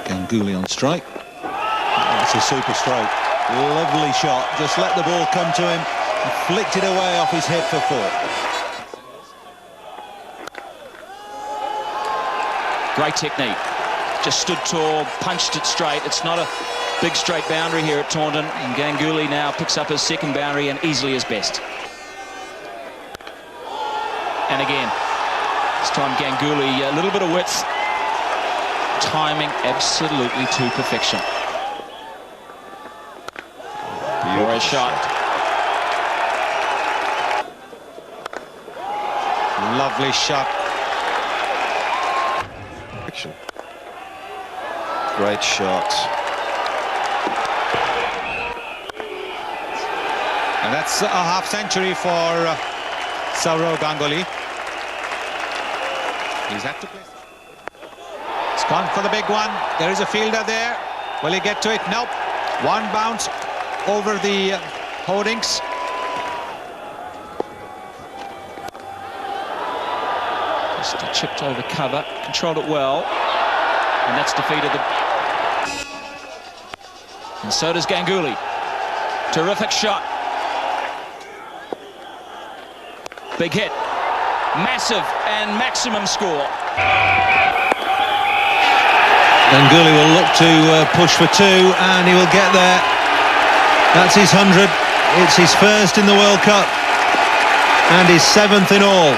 Ganguly on strike. That's a super stroke. Lovely shot. Just let the ball come to him. He flicked it away off his hip for 4. Great technique. Just stood tall, punched it straight. It's not a big straight boundary here at Taunton, and Ganguly now picks up his second boundary and easily his best. And again, this time Ganguly, a little bit of width, timing absolutely to perfection. Glorious shot. Lovely shot. Great shot. And that's a half century for Sourav Ganguly. He's had to play. It's gone for the big one. There is a fielder there. Will he get to it? Nope. One bounce over the hoardings. Just chipped over cover, controlled it well, and that's defeated the... And so does Ganguly. Terrific shot. Big hit. Massive and maximum score. Ganguly will look to push for 2, and he will get there. That's his 100. It's his first in the World Cup, and his 7th in all.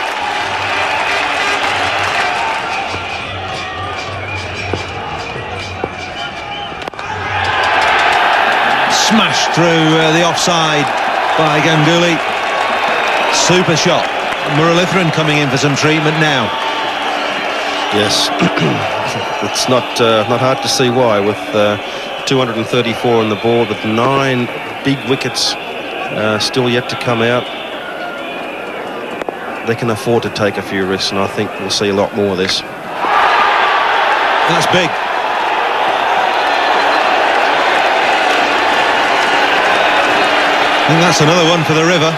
Smashed through the offside by Ganguly. Super shot. Muralitharan coming in for some treatment now. Yes, it's not hard to see why, with 234 on the board, with 9 big wickets still yet to come out. They can afford to take a few risks, and I think we'll see a lot more of this. That's big. I think that's another one for the river.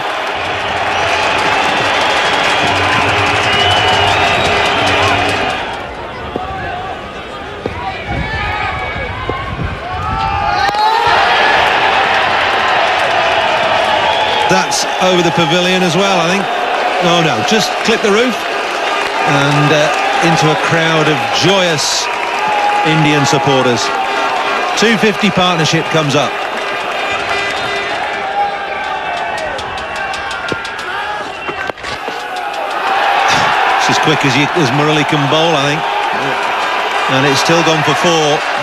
That's over the pavilion as well, I think. Oh no, just clip the roof and into a crowd of joyous Indian supporters. 250 partnership comes up. As quick as Murali can bowl, I think, and it's still gone for 4.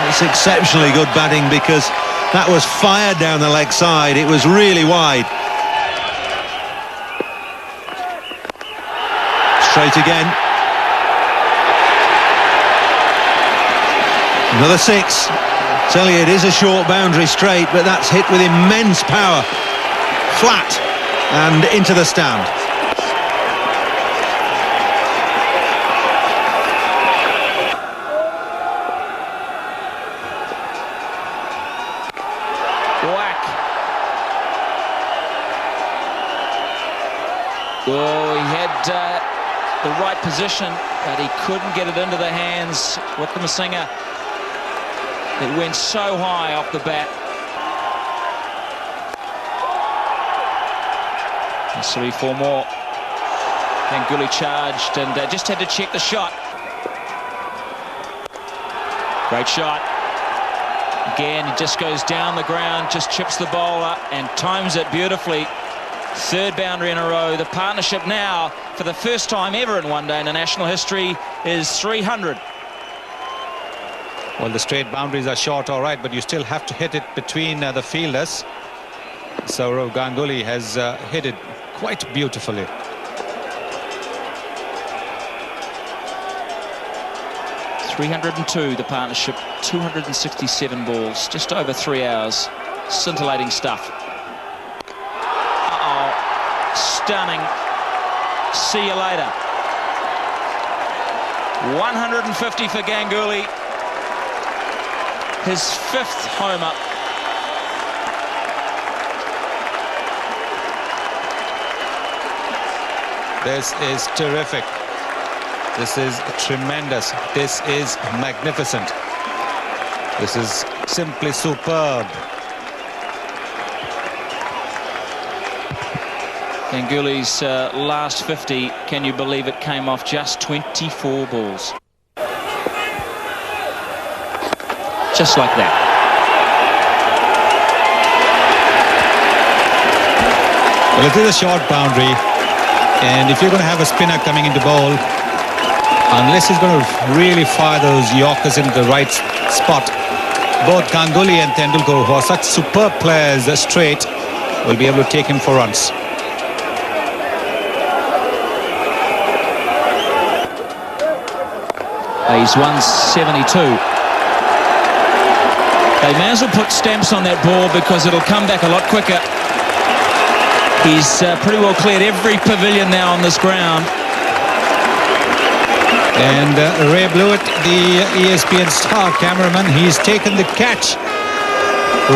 It's exceptionally good batting, because that was fired down the leg side. It was really wide. Straight again. Another 6. Tell you, it is a short boundary straight, but that's hit with immense power, flat and into the stand. Oh, he had the right position, but he couldn't get it into the hands with the Masinga. It went so high off the bat. This will be 4 more. Ganguly charged and just had to check the shot. Great shot. Again, he just goes down the ground, just chips the bowler and times it beautifully. 3rd boundary in a row. The partnership now, for the first time ever in one day international history, is 300. Well, the straight boundaries are short, all right, but you still have to hit it between the fielders. Sourav Ganguly has hit it quite beautifully. .302, the partnership, 267 balls, just over 3 hours. Scintillating stuff. Stunning. See you later. 150 for Ganguly. His 5th homer. This is terrific. This is tremendous. This is magnificent. This is simply superb. Ganguly's last 50, can you believe it, came off just 24 balls. Just like that. Well, it is a short boundary, and if you're going to have a spinner coming into bowl, unless he's going to really fire those Yorkers in the right spot, both Ganguly and Tendulkar, who are such superb players straight, will be able to take him for runs. He's 172. They may as well put stamps on that ball because it'll come back a lot quicker. He's pretty well cleared every pavilion now on this ground. And Ray Blewett, the ESPN star cameraman, he's taken the catch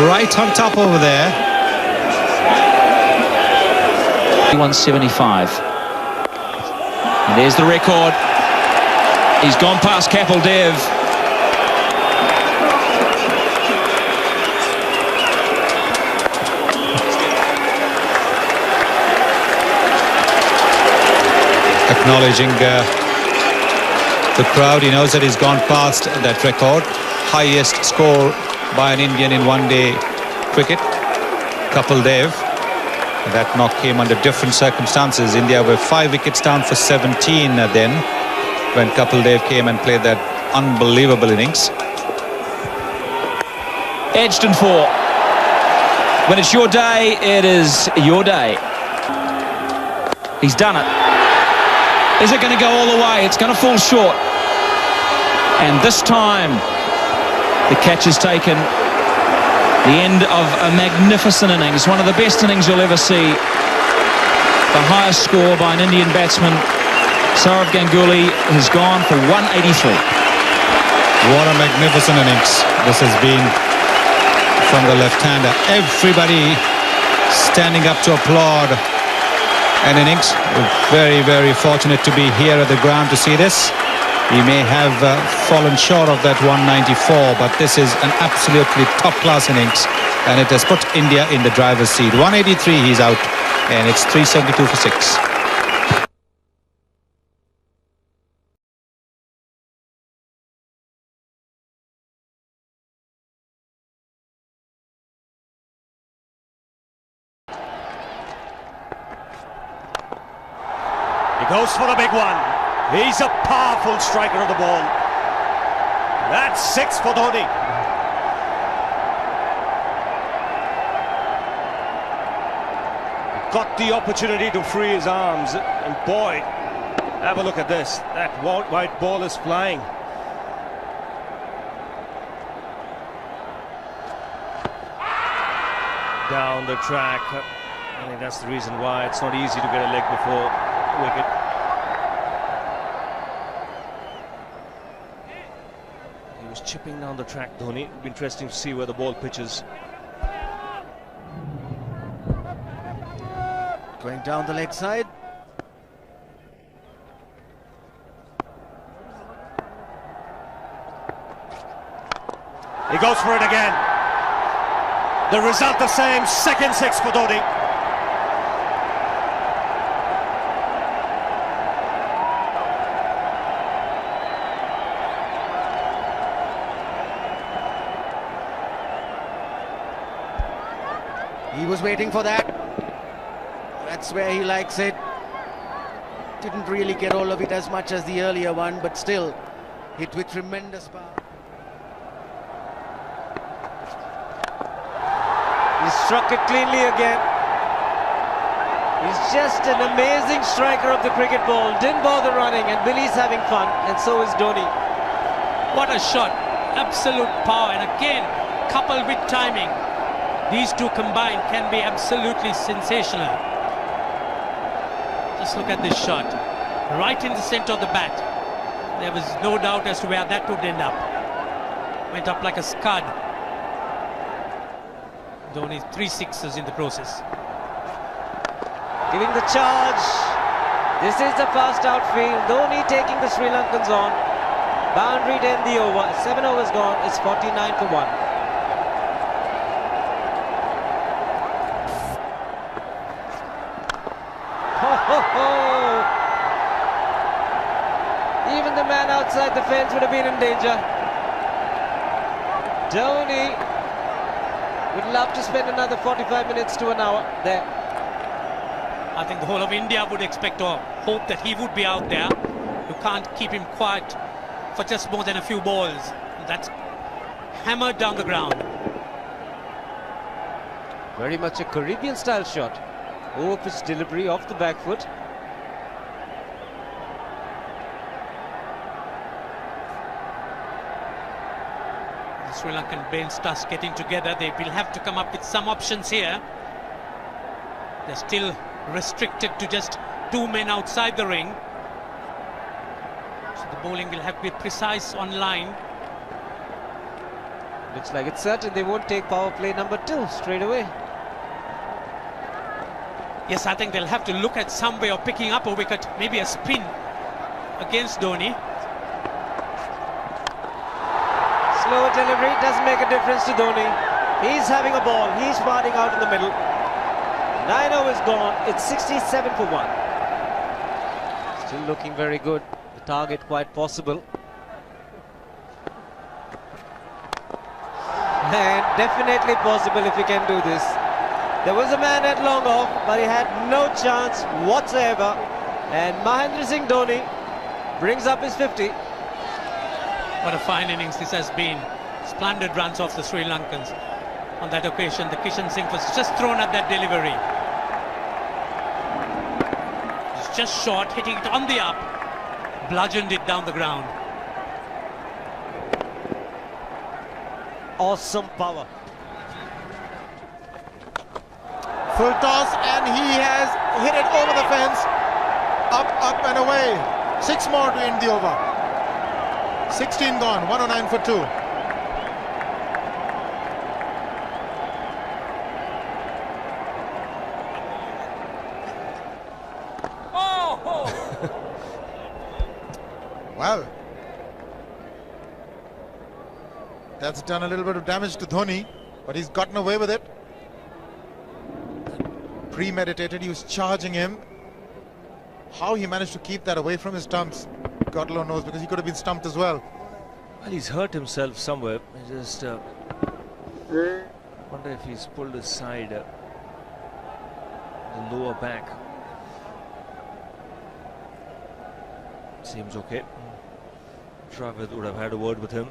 right on top over there. 175. And there's the record. He's gone past Kapil Dev. Acknowledging the crowd, he knows that he's gone past that record. Highest score by an Indian in one-day cricket, Kapil Dev. That knock came under different circumstances. India were 5 wickets down for 17 then, when Kapil Dev came and played that unbelievable innings. Edged and 4. When it's your day, it is your day. He's done it. Is it going to go all the way? It's going to fall short. And this time, the catch is taken. The end of a magnificent innings. One of the best innings you'll ever see. The highest score by an Indian batsman. Sourav Ganguly has gone for 183. What a magnificent innings this has been from the left-hander. Everybody standing up to applaud an innings. We're very, very fortunate to be here at the ground to see this. He may have fallen short of that 194, but this is an absolutely top-class innings, and it has put India in the driver's seat. 183, he's out, and it's 372 for 6. He goes for the big one. He's a powerful striker of the ball. That's 6 for Dhoni. Got the opportunity to free his arms, and boy, have a look at this. That white ball is flying. Down the track. I think that's the reason why it's not easy to get a leg before wicket. He was chipping down the track, Dhoni. It'll be interesting to see where the ball pitches. Going down the leg side. He goes for it again. The result the same, second 6 for Dhoni. He was waiting for that. That's where he likes it. Didn't really get all of it as much as the earlier one, but still hit with tremendous power. He struck it cleanly again. He's just an amazing striker of the cricket ball. Didn't bother running, and Billy's having fun, and so is Dhoni. What a shot. Absolute power, and again coupled with timing. These two combined can be absolutely sensational. Just look at this shot. Right in the center of the bat. There was no doubt as to where that would end up. Went up like a scud. Dhoni 3 sixes in the process. Giving the charge. This is the fast outfield. Dhoni taking the Sri Lankans on. Boundary to end the over. 7 overs gone. It's 49 for 1. Even the man outside the fence would have been in danger. Dhoni would love to spend another 45 minutes to an hour there. I think the whole of India would expect or hope that he would be out there. You can't keep him quiet for just more than a few balls. That's hammered down the ground. Very much a Caribbean style shot. Over pitch delivery off the back foot. The Sri Lankan bench starts getting together. They will have to come up with some options here. They're still restricted to just 2 men outside the ring. So the bowling will have to be precise on line. Looks like it's certain they won't take power play number 2 straight away. Yes, I think they'll have to look at some way of picking up a wicket, maybe a spin against Dhoni. Slower delivery doesn't make a difference to Dhoni. He's having a ball. He's firing out in the middle. 9 overs gone. It's 67 for 1. Still looking very good. The target quite possible. And definitely possible if he can do this. There was a man at long off, but he had no chance whatsoever. And Mahendra Singh Dhoni brings up his 50. What a fine innings this has been. Splendid runs off the Sri Lankans. On that occasion, the Kishan Singh was just thrown at that delivery. It's just short, hitting it on the up, bludgeoned it down the ground. Awesome power. Full toss, and he has hit it over the fence. Up and away. 6 more to end the over. 16 gone, 109 for 2. Well, that's done a little bit of damage to Dhoni, but he's gotten away with it. Premeditated, he was charging him. How he managed to keep that away from his stumps, God alone knows, because he could have been stumped as well. Well, he's hurt himself somewhere. I just wonder if he's pulled his side, the lower back. Seems okay. Travis would have had a word with him.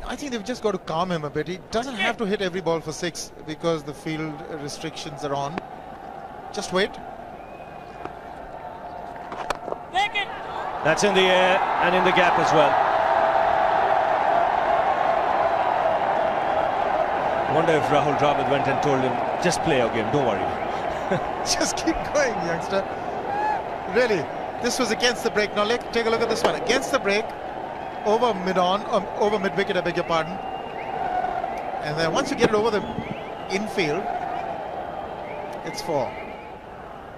I think they've just got to calm him a bit. He doesn't have to hit every ball for 6 because the field restrictions are on. Just wait. That's in the air and in the gap as well. Wonder if Rahul Dravid went and told him, just play your game, don't worry. Just keep going, youngster. Really, this was against the break. Now take a look at this one. Against the break, over mid-wicket, I beg your pardon. And then once you get it over the infield, it's 4.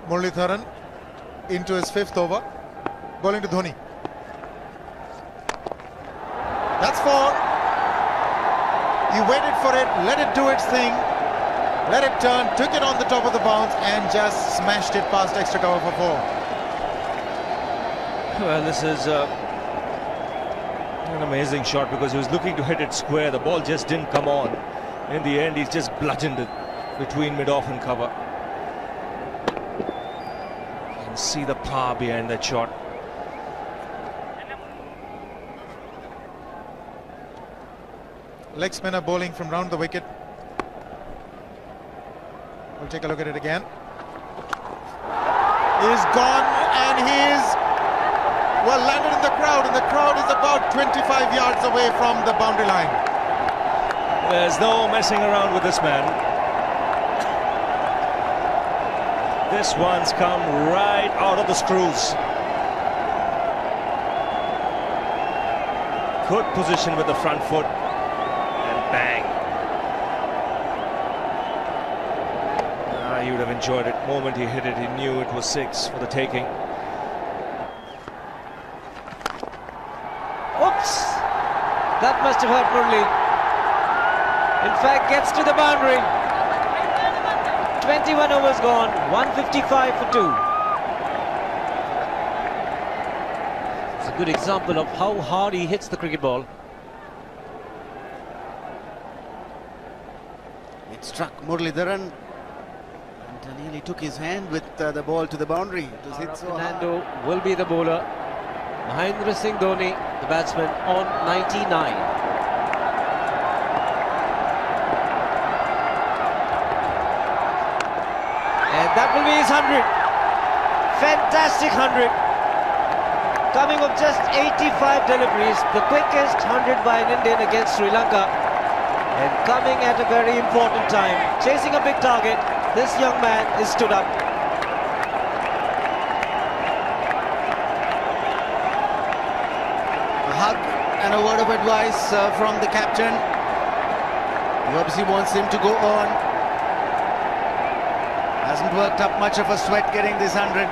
Muralitharan into his 5th over, bowling to Dhoni. That's 4. He waited for it, let it do its thing, let it turn, took it on the top of the bounce and just smashed it past extra cover for 4. Well, this is an amazing shot because he was looking to hit it square. The ball just didn't come on. In the end, he's just bludgeoned it between mid-off and cover. You can see the power behind that shot. Leg spinner bowling from round the wicket. We'll take a look at it again. He's gone and he's well landed in the crowd, and the crowd is about 25 yards away from the boundary line. There's no messing around with this man. This one's come right out of the screws. Good position with the front foot. And bang. He would have enjoyed it. The moment he hit it, he knew it was 6 for the taking. Oops! That must have hurt Murli. In fact, gets to the boundary. 21 overs gone, 155 for 2. It's a good example of how hard he hits the cricket ball. It struck Muralidharan and nearly took his hand with the ball to the boundary. It was hit so hard. Fernando will be the bowler. Mahendra Singh Dhoni, the batsman, on 99. And that will be his 100. Fantastic 100. Coming of just 85 deliveries, the quickest 100 by an Indian against Sri Lanka. And coming at a very important time. Chasing a big target, this young man is stood up. A hug and a word of advice from the captain. He obviously wants him to go on. Hasn't worked up much of a sweat getting this 100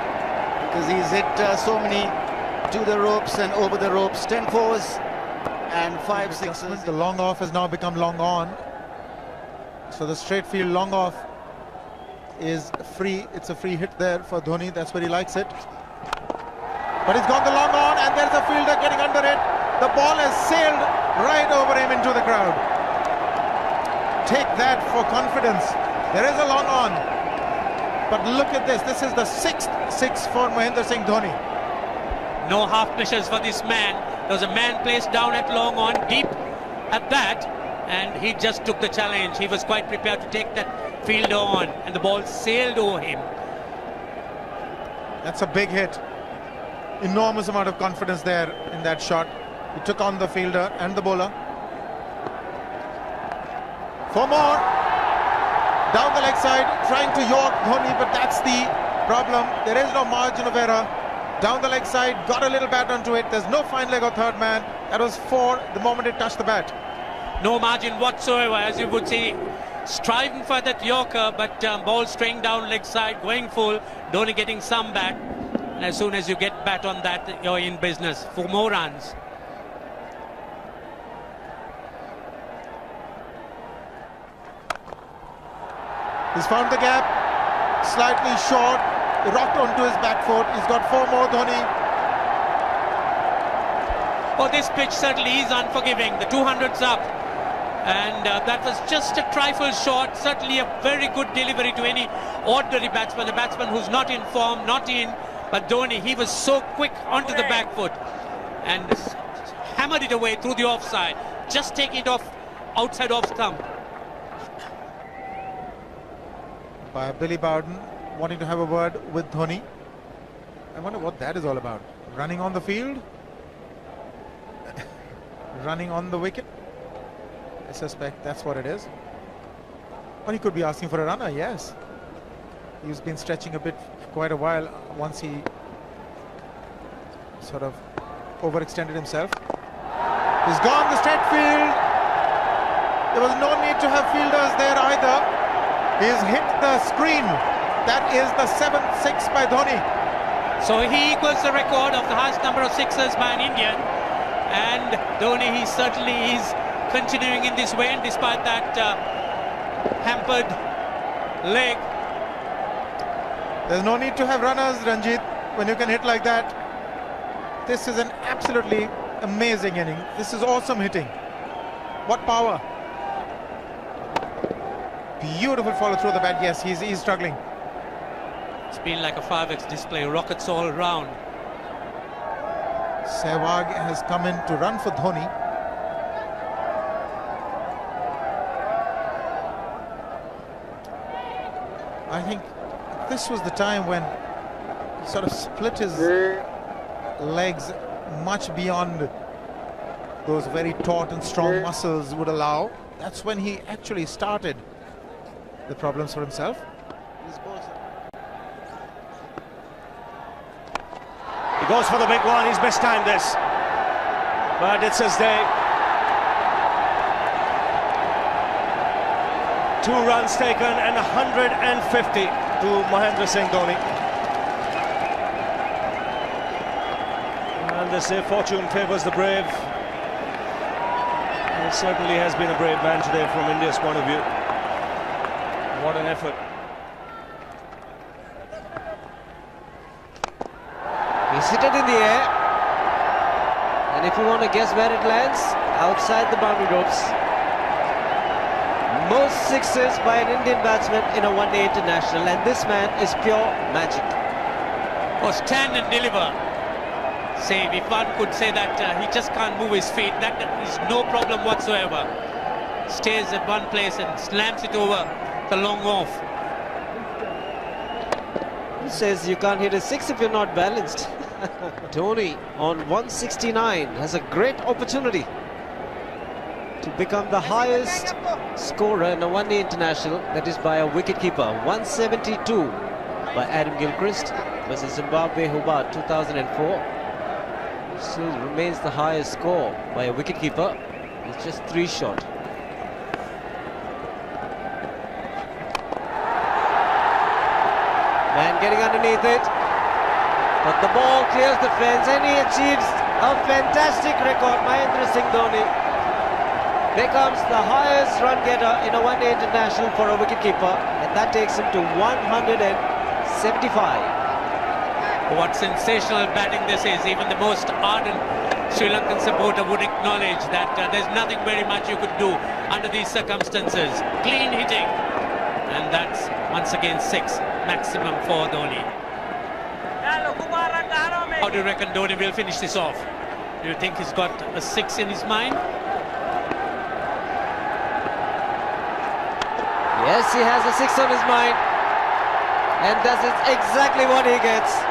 because he's hit so many to the ropes and over the ropes. 10 fours and 5 sixes. The long off has now become long on. So the straight field long off is free. It's a free hit there for Dhoni. That's where he likes it. But he's gone the long on and there's a fielder getting under it. The ball has sailed right over him into the crowd. Take that for confidence. There is a long on. But look at this. This is the 6th six for Mahendra Singh Dhoni. No half measures for this man. There was a man placed down at long on, deep at that, and he just took the challenge. He was quite prepared to take that fielder on, and the ball sailed over him. That's a big hit. Enormous amount of confidence there in that shot. He took on the fielder and the bowler. 4 more. Down the leg side, trying to york Dhoni, but that's the problem. There is no margin of error. Down the leg side, got a little bat onto it. There's no fine leg of third man. That was 4 the moment it touched the bat. No margin whatsoever, as you would see. Striving for that yorker, but ball straying down leg side, going full. Dhoni getting some bat. And as soon as you get bat on that, you're in business for more runs. He's found the gap, slightly short, rocked onto his back foot. He's got 4 more, Dhoni. Oh, this pitch certainly is unforgiving. The 200's up. And that was just a trifle short. Certainly a very good delivery to any ordinary batsman. A batsman who's not in form, not in. But Dhoni, he was so quick onto the back foot. And hammered it away through the offside. Just taking it off, outside off stump. By Billy Bowden wanting to have a word with Dhoni. I wonder what that is all about. Running on the field? Running on the wicket? I suspect that's what it is. Or he could be asking for a runner, yes. He's been stretching a bit for quite a while once he sort of overextended himself. He's gone the straight field. There was no need to have fielders there either. He's hit the screen. That is the 7th 6 by Dhoni. So he equals the record of the highest number of sixes by an Indian. And Dhoni, he certainly is continuing in this vein despite that hampered leg. There's no need to have runners, Ranjit, when you can hit like that. This is an absolutely amazing inning. This is awesome hitting. What power. Beautiful follow through the bat. Yes, he's struggling. It's been like a 5x display, rockets all around. Sehwag has come in to run for Dhoni. I think this was the time when he sort of split his legs much beyond those very taut and strong muscles would allow. That's when he actually started the problems for himself. He goes for the big one. He's mistimed this, but it's his day. 2 runs taken and 150 to Mahendra Singh Dhoni. And they say fortune favours the brave. It certainly has been a brave man today from India's point of view. What an effort. He's hit it in the air. And if you want to guess where it lands, outside the boundary ropes. Most sixes by an Indian batsman in a one-day international, and this man is pure magic. Oh, stand and deliver. Say, if one could say that he just can't move his feet, that is no problem whatsoever. Stays at one place and slams it over the long off. He says you can't hit a six if you're not balanced. Dhoni on 169 has a great opportunity to become the highest scorer in a one-day international, that is by a wicketkeeper. 172 by Adam Gilchrist versus Zimbabwe Hobart 2004. Still remains the highest score by a wicketkeeper. It's just 3 short. Man getting underneath it, but the ball clears the fence and he achieves a fantastic record. Mahendra Singh Dhoni becomes the highest run getter in a one-day international for a wicketkeeper, and that takes him to 175. What sensational batting this is. Even the most ardent Sri Lankan supporter would acknowledge that there's nothing very much you could do under these circumstances. Clean hitting, and that's once again 6 maximum for Dhoni. How do you reckon Dhoni will finish this off? Do you think he's got a 6 in his mind? Yes, he has a 6 on his mind, and that's exactly what he gets.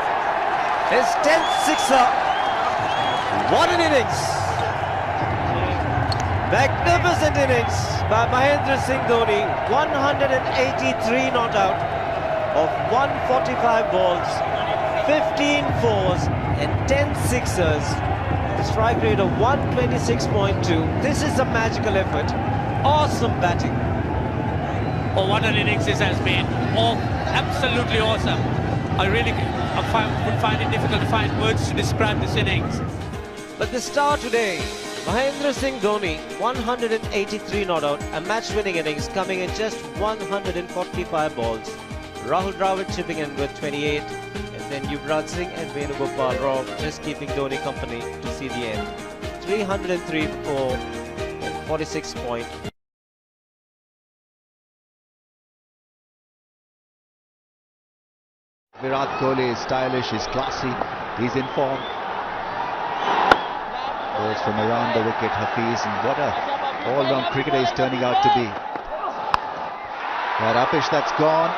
His 10th sixer. What an innings! Magnificent innings by Mahendra Singh Dhoni. 183 not out of 145 balls, 15 fours and 10 sixers. The strike rate of 126.2. This is a magical effort. Awesome batting. Oh, what an innings this has been. Oh, absolutely awesome. I really would find it difficult to find words to describe this innings. But the star today, Mahendra Singh Dhoni, 183 not out, a match-winning innings coming in just 145 balls. Rahul Dravid chipping in with 28, and then Yuvraj Singh and Venugopal Rao just keeping Dhoni company to see the end. 303 for 46 point. Virat Kohli is stylish, is classy, he's in form. Goes from around the wicket, Hafiz, and what a all-round cricketer he's turning out to be. That uppish that's gone,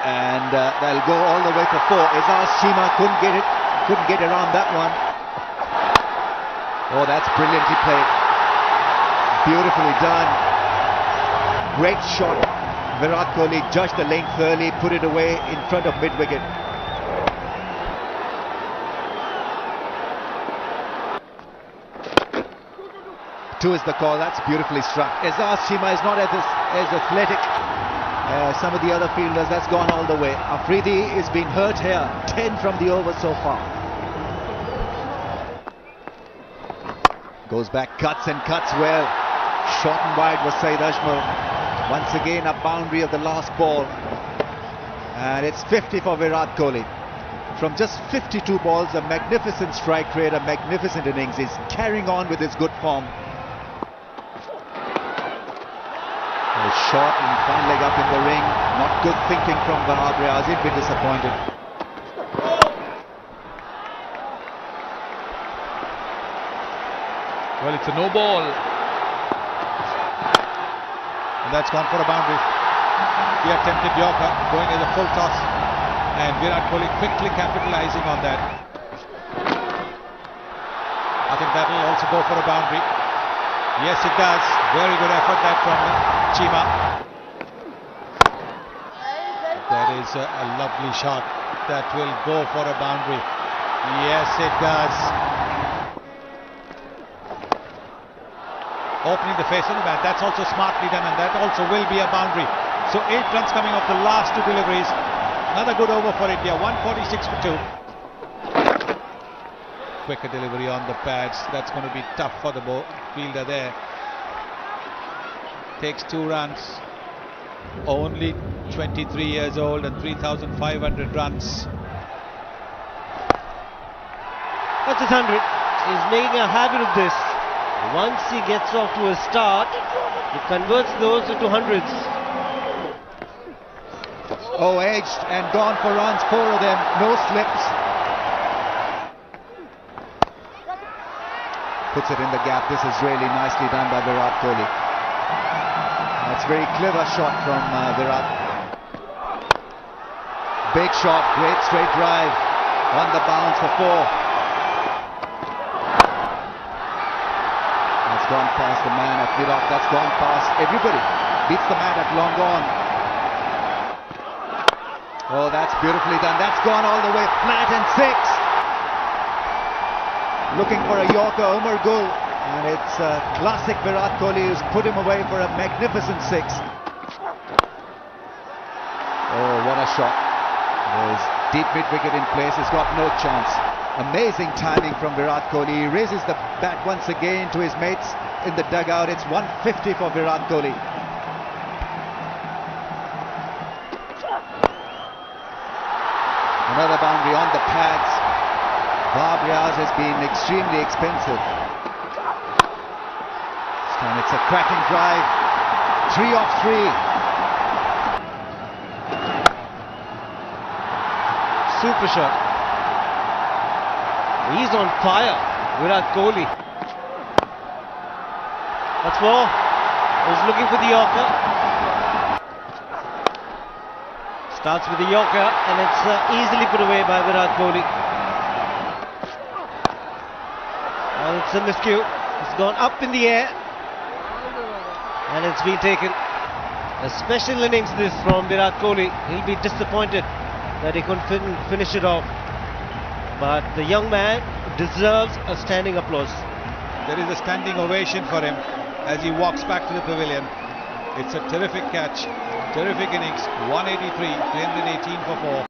and they'll go all the way for 4. Izaz Chima couldn't get around that one. Oh, that's brilliantly played. Beautifully done. Great shot. Virat Kohli judged the length early, put it away in front of mid-wicket. Two is the call. That's beautifully struck. Izaz Chima is not as athletic as some of the other fielders. That's gone all the way. Afridi is being hurt here. 10 from the over so far. Goes back, cuts and cuts well. Short and wide was Saeed Ajmal. Once again a boundary of the last ball, and it's 50 for Virat Kohli. From just 52 balls, a magnificent strike rate, a magnificent innings. He's carrying on with his good form. A short and fine leg up in the ring. Not good thinking from Wahab Riaz. He'd be disappointed. Well, it's a no ball. And that's gone for a boundary. He attempted Yorker, going as a full toss, and Virat Kohli quickly capitalizing on that. I think that will also go for a boundary. Yes, it does. Very good effort that from Chima. That is a lovely shot. That will go for a boundary. Yes, it does. Opening the face of the bat, that's also smartly done, and that also will be a boundary. So 8 runs coming off the last 2 deliveries. Another good over for India, 146 for 2. Quicker delivery on the pads, that's going to be tough for the fielder there. takes 2 runs. Only 23 years old and 3,500 runs. That's his 100. He's making a habit of this. Once he gets off to a start, he converts those into hundreds. Oh, edged and gone for runs, 4 of them, no slips. Puts it in the gap. This is really nicely done by Virat Kohli. That's very clever shot from Virat. Big shot, great straight drive on the bounce for 4. That's gone past the man at Virat. That's gone past everybody. Beats the man at long gone. Oh, that's beautifully done. That's gone all the way flat and 6. Looking for a Yorker, Umar Gul, and it's classic Virat Kohli who's put him away for a magnificent 6. Oh, what a shot. There's deep mid-wicket in place, he's got no chance. Amazing timing from Virat Kohli. He raises the bat once again to his mates in the dugout. It's 150 for Virat Kohli. Another boundary on the pads. Bob Riaz has been extremely expensive. This time it's a cracking drive. 3 off 3. Super shot. He's on fire, Virat Kohli. That's 4. He's looking for the Yorker. Starts with the Yorker and it's easily put away by Virat Kohli. And it's a miscue. It's gone up in the air and it's been taken. A special innings this from Virat Kohli. He'll be disappointed that he couldn't finish it off. But the young man deserves a standing applause. There is a standing ovation for him as he walks back to the pavilion. It's a terrific catch, terrific innings, 183, 318 for 4.